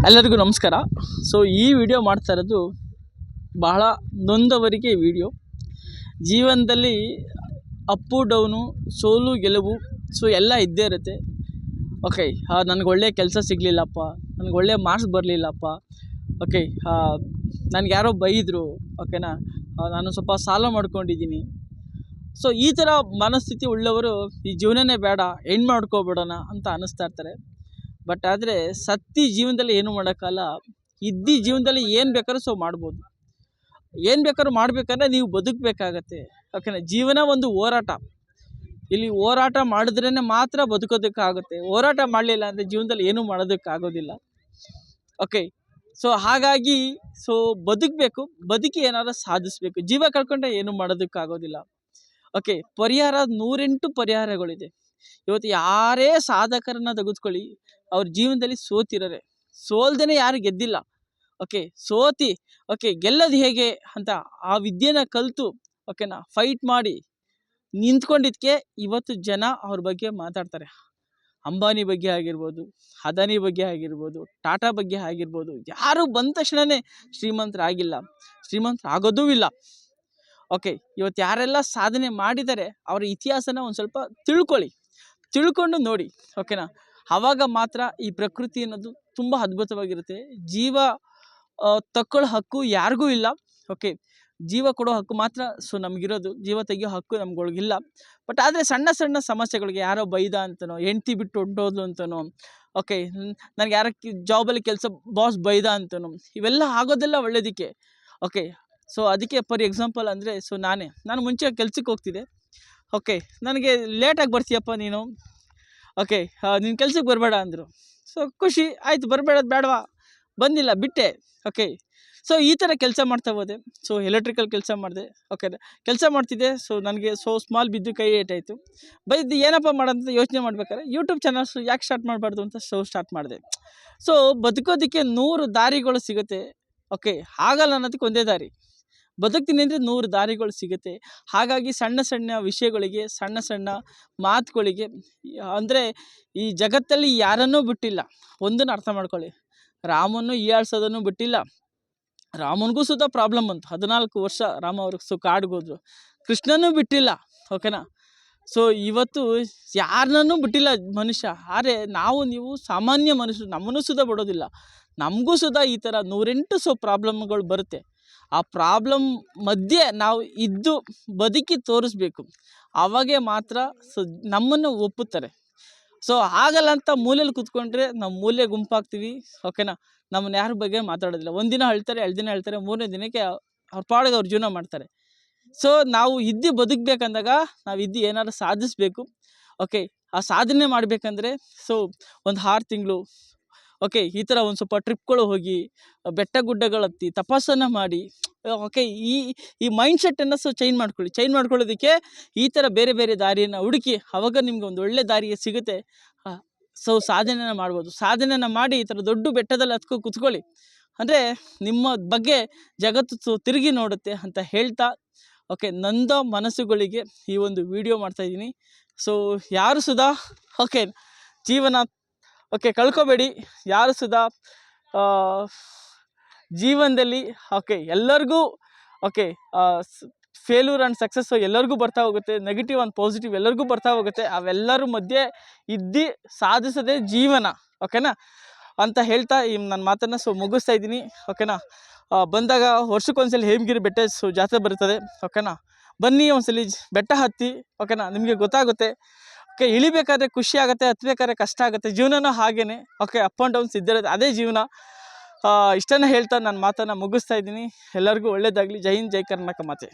ಎಲ್ಲರಿಗೂ ನಮಸ್ಕಾರ. ಸೊ ಈ ವಿಡಿಯೋ ಮಾಡ್ತಾ ಇರೋದು ಬಹಳ ನೊಂದವರಿಗೆ ವಿಡಿಯೋ. ಜೀವನದಲ್ಲಿ ಅಪ್ಪು ಡೌನು, ಸೋಲು ಗೆಲುವು, ಸೊ ಎಲ್ಲ ಇದ್ದೇ ಇರುತ್ತೆ. ಓಕೆ, ನನಗೆ ಒಳ್ಳೆಯ ಕೆಲಸ ಸಿಗಲಿಲ್ಲಪ್ಪ, ನನಗೆ ಒಳ್ಳೆಯ ಮಾರ್ಕ್ಸ್ ಬರಲಿಲ್ಲಪ್ಪ, ಓಕೆ ನನಗೆ ಯಾರೋ ಬೈದರು, ಓಕೆನಾ, ನಾನು ಸ್ವಲ್ಪ ಸಾಲ ಮಾಡ್ಕೊಂಡಿದ್ದೀನಿ. ಸೊ ಈ ಥರ ಮನಸ್ಥಿತಿ ಉಳ್ಳವರು ಈ ಜೀವನನೇ ಬೇಡ, ಹೆಣ್ಣು ಮಾಡ್ಕೊಬಿಡೋಣ ಅಂತ ಅನ್ನಿಸ್ತಾ ಇರ್ತಾರೆ. ಬಟ್ ಆದರೆ ಸತ್ತಿ ಜೀವನದಲ್ಲಿ ಏನು ಮಾಡೋಕ್ಕಲ್ಲ, ಇದ್ದಿ ಜೀವನದಲ್ಲಿ ಏನು ಬೇಕಾದ್ರೂ ಸೊ ಮಾಡ್ಬೋದು. ಏನು ಬೇಕಾದ್ರೂ ಮಾಡಬೇಕಂದ್ರೆ ನೀವು ಬದುಕಬೇಕಾಗತ್ತೆ. ಓಕೆನಾ, ಜೀವನ ಒಂದು ಹೋರಾಟ. ಇಲ್ಲಿ ಹೋರಾಟ ಮಾಡಿದ್ರೇ ಮಾತ್ರ ಬದುಕೋದಕ್ಕಾಗುತ್ತೆ. ಹೋರಾಟ ಮಾಡಲಿಲ್ಲ ಅಂದರೆ ಜೀವನದಲ್ಲಿ ಏನೂ ಮಾಡೋದಕ್ಕಾಗೋದಿಲ್ಲ. ಓಕೆ, ಸೊ ಹಾಗಾಗಿ ಸೊ ಬದುಕಬೇಕು, ಬದುಕಿ ಏನಾದರೂ ಸಾಧಿಸಬೇಕು. ಜೀವ ಕಳ್ಕೊಂಡ್ರೆ ಏನೂ ಮಾಡೋದಕ್ಕಾಗೋದಿಲ್ಲ. ಓಕೆ, ಪರಿಹಾರ 108 ಪರಿಹಾರಗಳಿದೆ. ಇವತ್ತು ಯಾರೇ ಸಾಧಕರನ್ನ ತೆಗೆದುಕೊಳ್ಳಿ, ಅವ್ರ ಜೀವನದಲ್ಲಿ ಸೋತಿರೋರೆ, ಸೋಲ್ದೇ ಯಾರು ಗೆದ್ದಿಲ್ಲ. ಓಕೆ, ಓಕೆ ಗೆಲ್ಲೋದು ಹೇಗೆ ಅಂತ ಆ ವಿದ್ಯೆನ ಕಲಿತು, ಓಕೆನಾ, ಫೈಟ್ ಮಾಡಿ ನಿಂತ್ಕೊಂಡಿದ್ದಕ್ಕೆ ಇವತ್ತು ಜನ ಅವ್ರ ಬಗ್ಗೆ ಮಾತಾಡ್ತಾರೆ. ಅಂಬಾನಿ ಬಗ್ಗೆ ಆಗಿರ್ಬೋದು, ಅದಾನಿ ಬಗ್ಗೆ ಆಗಿರ್ಬೋದು, ಟಾಟಾ ಬಗ್ಗೆ ಆಗಿರ್ಬೋದು, ಯಾರು ಬಂದ ತಕ್ಷಣವೇ ಶ್ರೀಮಂತರಾಗಿಲ್ಲ, ಶ್ರೀಮಂತರಾಗೋದೂ ಇಲ್ಲ. ಓಕೆ, ಇವತ್ತು ಯಾರೆಲ್ಲ ಸಾಧನೆ ಮಾಡಿದ್ದಾರೆ ಅವರ ಇತಿಹಾಸನ ಒಂದು ಸ್ವಲ್ಪ ತಿಳ್ಕೊಂಡು ನೋಡಿ. ಓಕೆನಾ, ಆವಾಗ ಮಾತ್ರ ಈ ಪ್ರಕೃತಿ ಅನ್ನೋದು ತುಂಬ ಅದ್ಭುತವಾಗಿರುತ್ತೆ. ಜೀವ ತಕ್ಕೊಳ್ಳೋ ಹಕ್ಕು ಯಾರಿಗೂ ಇಲ್ಲ. ಓಕೆ, ಜೀವ ಕೊಡೋ ಹಕ್ಕು ಮಾತ್ರ ಸೊ ನಮಗಿರೋದು, ಜೀವ ತೆಗಿಯೋ ಹಕ್ಕು ನಮ್ಗಳಿಗಿಲ್ಲ. ಬಟ್ ಆದರೆ ಸಣ್ಣ ಸಣ್ಣ ಸಮಸ್ಯೆಗಳಿಗೆ ಯಾರೋ ಬೈದ ಅಂತನೋ, ಹೆಂಡ್ತಿ ಬಿಟ್ಟು ಹೊಂಟೋದ್ಲು ಅಂತನೋ, ಓಕೆ ನನಗೆ ಯಾರ ಜಾಬಲ್ಲಿ ಕೆಲಸ ಬಾಸ್ ಬೈದ ಅಂತನೋ, ಇವೆಲ್ಲ ಆಗೋದೆಲ್ಲ ಒಳ್ಳೇದಕ್ಕೆ. ಓಕೆ, ಸೊ ಅದಕ್ಕೆ ಫಾರ್ ಎಕ್ಸಾಂಪಲ್ ಅಂದರೆ ಸೊ ನಾನು ಮುಂಚೆ ಕೆಲ್ಸಕ್ಕೆ ಹೋಗ್ತಿದ್ದೆ. ಓಕೆ, ನನಗೆ ಲೇಟಾಗಿ ಬರ್ತೀಯಪ್ಪ ನೀನು, ಓಕೆ ನೀನು ಕೆಲ್ಸಕ್ಕೆ ಬರಬೇಡ ಅಂದರು. ಸೊ ಖುಷಿ ಆಯಿತು, ಬರಬೇಡದು ಬೇಡವಾ, ಬಂದಿಲ್ಲ, ಬಿಟ್ಟೆ. ಓಕೆ, ಸೊ ಈ ಥರ ಕೆಲಸ ಮಾಡ್ತಾ ಹೋದೆ. ಸೊ ಎಲೆಕ್ಟ್ರಿಕಲ್ ಕೆಲಸ ಮಾಡಿದೆ. ಓಕೆ, ಕೆಲಸ ಮಾಡ್ತಿದ್ದೆ. ಸೊ ನನಗೆ ಸ್ಮಾಲ್ ಬಿದ್ದು ಕೈ ಏಟಾಯಿತು. ಬೈದು ಏನಪ್ಪ ಮಾಡೋಂತ ಯೋಚನೆ ಮಾಡ್ಬೇಕಾದ್ರೆ ಯೂಟ್ಯೂಬ್ ಚಾನಲ್ಸು ಯಾಕೆ ಸ್ಟಾರ್ಟ್ ಮಾಡಬಾರ್ದು ಅಂತ ಸ್ಟಾರ್ಟ್ ಮಾಡಿದೆ. ಸೊ ಬದುಕೋದಕ್ಕೆ 100 ದಾರಿಗಳು ಸಿಗುತ್ತೆ. ಓಕೆ, ಆಗಲ್ಲ ಅನ್ನೋದಕ್ಕೆ ಒಂದೇ ದಾರಿ. ಬದುಕ್ತೀನಿ ಅಂದರೆ 100 ದಾರಿಗಳು ಸಿಗುತ್ತೆ. ಹಾಗಾಗಿ ಸಣ್ಣ ಸಣ್ಣ ವಿಷಯಗಳಿಗೆ, ಸಣ್ಣ ಸಣ್ಣ ಮಾತುಗಳಿಗೆ, ಅಂದರೆ ಈ ಜಗತ್ತಲ್ಲಿ ಯಾರನ್ನೂ ಬಿಟ್ಟಿಲ್ಲ. ಒಂದನ್ನು ಅರ್ಥ ಮಾಡ್ಕೊಳ್ಳಿ, ರಾಮನ್ನು ಹೀಯಾಳ್ಸೋದನ್ನು ಬಿಟ್ಟಿಲ್ಲ. ರಾಮನಿಗೂ ಸುತ ಪ್ರಾಬ್ಲಮ್ ಬಂತು, 14 ವರ್ಷ ರಾಮ ಅವ್ರಿಗೆ ಕಾಡಿಗೆ ಹೋದ್ರು. ಕೃಷ್ಣನೂ ಬಿಟ್ಟಿಲ್ಲ. ಓಕೆನಾ, ಸೊ ಇವತ್ತು ಯಾರನ್ನೂ ಬಿಟ್ಟಿಲ್ಲ ಮನುಷ್ಯ. ಆದರೆ ನೀವು ಸಾಮಾನ್ಯ ಮನುಷ್ಯರು, ನಮ್ಮನ್ನು ಸುತ ಬಿಡೋದಿಲ್ಲ. ನಮಗೂ ಸುತ ಈ ಥರ 108 ಪ್ರಾಬ್ಲಮ್ಗಳು ಬರುತ್ತೆ. ಆ ಪ್ರಾಬ್ಲಮ್ ಮಧ್ಯೆ ನಾವು ಇದ್ದು ಬದುಕಿ ತೋರಿಸ್ಬೇಕು. ಆವಾಗೇ ಮಾತ್ರ ಸೊ ನಮ್ಮನ್ನು ಒಪ್ಪುತ್ತಾರೆ. ಸೊ ಆಗಲ್ಲ ಅಂತ ಮೂಲೆಯಲ್ಲಿ ಕೂತ್ಕೊಂಡ್ರೆ ನಾವು ಮೂಲೆ ಗುಂಪಾಗ್ತೀವಿ. ಓಕೆನಾ, ನಮ್ಮನ್ನು ಯಾರ ಬಗ್ಗೆ ಮಾತಾಡೋದಿಲ್ಲ. ಒಂದಿನ ಹೇಳ್ತಾರೆ, 2 ದಿನ ಹೇಳ್ತಾರೆ, 3ನೇ ದಿನಕ್ಕೆ ಅವ್ರ ಪಾಡಿಗೆ ಅವ್ರ ಜೀವನ ಮಾಡ್ತಾರೆ. ಸೊ ನಾವು ಇದ್ದು ಬದುಕಬೇಕಂದಾಗ ನಾವು ಇದ್ದು ಏನಾದ್ರು ಸಾಧಿಸಬೇಕು. ಓಕೆ, ಆ ಸಾಧನೆ ಮಾಡಬೇಕಂದ್ರೆ ಸೊ ಒಂದು 6 ತಿಂಗಳು ಓಕೆ ಈ ಥರ ಒಂದು ಸ್ವಲ್ಪ ಟ್ರಿಪ್ಗಳು ಹೋಗಿ, ಬೆಟ್ಟ ಗುಡ್ಡಗಳು ಹತ್ತಿ, ತಪಸ್ಸನ್ನು ಮಾಡಿ, ಓಕೆ ಈ ಮೈಂಡ್ಸೆಟ್ಟನ್ನು ಸೊ ಚೇಂಜ್ ಮಾಡ್ಕೊಳ್ಳೋದಕ್ಕೆ ಈ ಥರ ಬೇರೆ ಬೇರೆ ದಾರಿಯನ್ನು ಹುಡುಕಿ, ಆವಾಗ ನಿಮ್ಗೆ ಒಂದು ಒಳ್ಳೆ ದಾರಿಗೆ ಸಿಗುತ್ತೆ. ಸೊ ಸಾಧನೆನ ಮಾಡ್ಬೋದು. ಸಾಧನೆನ ಮಾಡಿ ಈ ಥರ ದೊಡ್ಡ ಬೆಟ್ಟದಲ್ಲಿ ಕೂತ್ಕೊಳ್ಳಿ, ಅಂದರೆ ನಿಮ್ಮ ಬಗ್ಗೆ ಜಗತ್ತು ತಿರುಗಿ ನೋಡುತ್ತೆ ಅಂತ ಹೇಳ್ತಾ, ಓಕೆ ನೊಂದ ಮನಸ್ಸುಗಳಿಗೆ ಈ ಒಂದು ವಿಡಿಯೋ ಮಾಡ್ತಾಯಿದ್ದೀನಿ. ಸೊ ಯಾರು ಸುಧಾ ಓಕೆ ಜೀವನ ಓಕೆ ಕಳ್ಕೊಬೇಡಿ. ಯಾರು ಸುಧಾ ಜೀವನದಲ್ಲಿ ಓಕೆ ಎಲ್ಲರಿಗೂ ಓಕೆ ಫೇಲ್ಯೂರ್ ಆ್ಯಂಡ್ ಸಕ್ಸಸ್ಸು ಎಲ್ಲರಿಗೂ ಬರ್ತಾ ಹೋಗುತ್ತೆ. ನೆಗೆಟಿವ್ ಆ್ಯಂಡ್ ಪಾಸಿಟಿವ್ ಎಲ್ಲರಿಗೂ ಬರ್ತಾ ಹೋಗುತ್ತೆ. ಅವೆಲ್ಲರ ಮಧ್ಯೆ ಇದ್ದು ಸಾಧಿಸೋದೇ ಜೀವನ. ಓಕೆನಾ ಅಂತ ಹೇಳ್ತಾ ನನ್ನ ಮಾತನ್ನು ಸೊ ಮುಗಿಸ್ತಾ ಇದ್ದೀನಿ. ಓಕೆನಾ, ಬಂದಾಗ ವರ್ಷಕ್ಕೊಂದ್ಸಲಿ ಹೇಮಗಿರಿ ಬೆಟ್ಟ ಸೊ ಜಾತ್ರೆ ಬರ್ತದೆ. ಓಕೆನಾ, ಬನ್ನಿ ಒಂದ್ಸಲಿ ಬೆಟ್ಟ ಹತ್ತಿ. ಓಕೆನಾ, ನಿಮಗೆ ಗೊತ್ತಾಗುತ್ತೆ. ಓಕೆ, ಇಳಿಬೇಕಾದ್ರೆ ಖುಷಿ ಆಗುತ್ತೆ, ಹತ್ಬೇಕಾದ್ರೆ ಕಷ್ಟ ಆಗುತ್ತೆ. ಜೀವನನೂ ಹಾಗೇ. ಓಕೆ, ಅಪ್ ಆ್ಯಂಡ್ ಡೌನ್ಸ್ ಇದ್ದಿರೋದು ಅದೇ ಜೀವನ. ಇಷ್ಟನ್ನು ಹೇಳ್ತಾ ನನ್ನ ಮಾತನ್ನು ಮುಗಿಸ್ತಾ ಇದ್ದೀನಿ. ಎಲ್ಲರಿಗೂ ಒಳ್ಳೆಯದಾಗಲಿ. ಜೈ ಹಿಂದ್, ಜೈ ಕರ್ನಾಟಕ ಮಾತೆ.